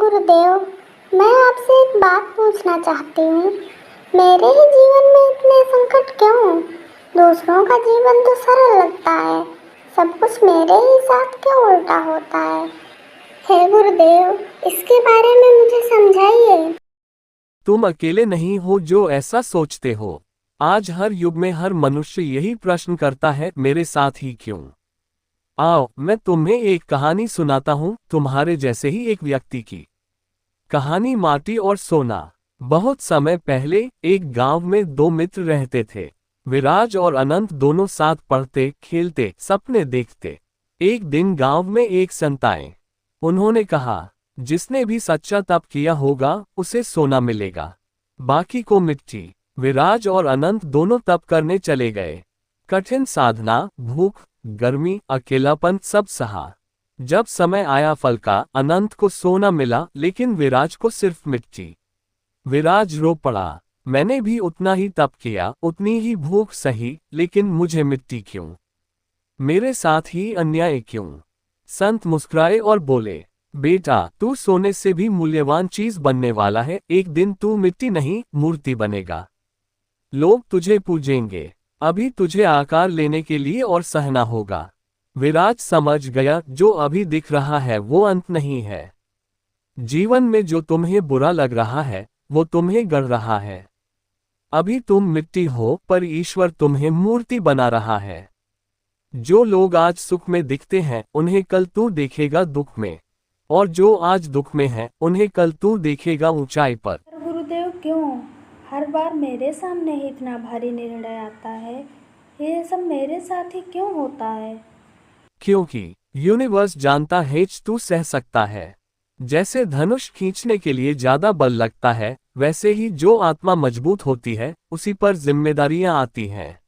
गुरुदेव, मैं आपसे एक बात पूछना चाहती हूँ। मेरे ही जीवन में इतने संकट क्यों? दूसरों का जीवन तो सरल लगता है, सब कुछ मेरे ही साथ क्यों उल्टा होता है? हे गुरुदेव, इसके बारे में मुझे समझाइए। तुम अकेले नहीं हो जो ऐसा सोचते हो। आज हर युग में हर मनुष्य यही प्रश्न करता है, मेरे साथ ही क्यों? आओ, मैं तुम्हें एक कहानी सुनाता हूँ, तुम्हारे जैसे ही एक व्यक्ति की कहानी। माटी और सोना। बहुत समय पहले एक गांव में दो मित्र रहते थे। विराज और अनंत दोनों साथ पढ़ते, खेलते, सपने देखते। एक दिन गांव में एक संत आए। उन्होंने कहा, जिसने भी सच्चा तप किया होगा उसे सोना मिलेगा, बाकी को मिट्टी। विराज और अनंत दोनों तप करने चले गए। कठिन साधना, भूख, गर्मी, अकेलापन सब सहा। जब समय आया फल का, अनंत को सोना मिला लेकिन विराज को सिर्फ मिट्टी। विराज रो पड़ा, मैंने भी उतना ही तप किया, उतनी ही भूख सही, लेकिन मुझे मिट्टी क्यों? मेरे साथ ही अन्याय क्यों? संत मुस्कुराए और बोले, बेटा, तू सोने से भी मूल्यवान चीज बनने वाला है। एक दिन तू मिट्टी नहीं, मूर्ति बनेगा। लोग तुझे पूजेंगे। अभी तुझे आकार लेने के लिए और सहना होगा। विराज समझ गया, जो अभी दिख रहा है वो अंत नहीं है। जीवन में जो तुम्हें बुरा लग रहा है वो तुम्हें गढ़ रहा है। अभी तुम मिट्टी हो, पर ईश्वर तुम्हें मूर्ति बना रहा है। जो लोग आज सुख में दिखते हैं उन्हें कल तू देखेगा दुख में, और जो आज दुख में है उन्हें कल तू देखेगा ऊंचाई पर। पर गुरुदेव, क्यों हर बार मेरे सामने ही इतना भारी निर्णय आता है? ये सब मेरे साथ ही क्यों होता है? क्योंकि यूनिवर्स जानता है तू सह सकता है। जैसे धनुष खींचने के लिए ज्यादा बल लगता है, वैसे ही जो आत्मा मजबूत होती है उसी पर जिम्मेदारियां आती हैं।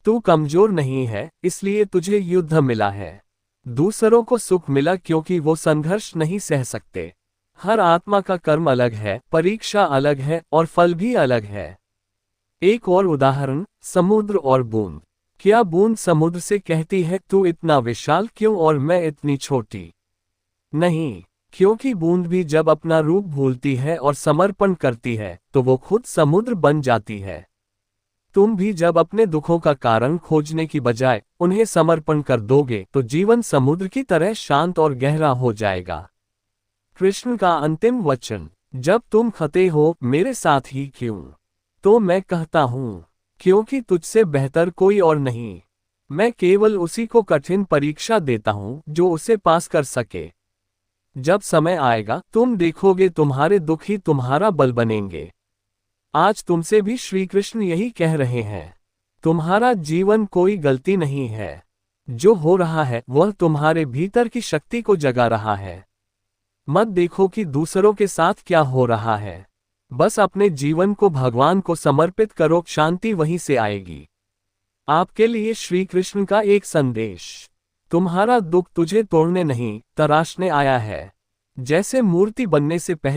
तू कमजोर नहीं है, इसलिए तुझे युद्ध मिला है। दूसरों को सुख मिला क्योंकि वो संघर्ष नहीं सह सकते। हर आत्मा का कर्म अलग है, परीक्षा अलग है और फल भी अलग है। एक और उदाहरण, समुद्र और बूंद। क्या बूंद समुद्र से कहती है, तू इतना विशाल क्यों और मैं इतनी छोटी? नहीं, क्योंकि बूंद भी जब अपना रूप भूलती है और समर्पण करती है तो वो खुद समुद्र बन जाती है। तुम भी जब अपने दुखों का कारण खोजने की बजाय उन्हें समर्पण कर दोगे तो जीवन समुद्र की तरह शांत और गहरा हो जाएगा। कृष्ण का अंतिम वचन, जब तुम खते हो मेरे साथ ही क्यों? तो मैं कहता हूं, क्योंकि तुझसे बेहतर कोई और नहीं। मैं केवल उसी को कठिन परीक्षा देता हूं जो उसे पास कर सके। जब समय आएगा तुम देखोगे तुम्हारे दुख ही तुम्हारा बल बनेंगे। आज तुमसे भी श्री कृष्ण यही कह रहे हैं। तुम्हारा जीवन कोई गलती नहीं है। जो हो रहा है वह तुम्हारे भीतर की शक्ति को जगा रहा है। मत देखो कि दूसरों के साथ क्या हो रहा है। बस अपने जीवन को भगवान को समर्पित करो, शांति वहीं से आएगी। आपके लिए श्री कृष्ण का एक संदेश, तुम्हारा दुख तुझे तोड़ने नहीं, तराशने आया है। जैसे मूर्ति बनने से पहले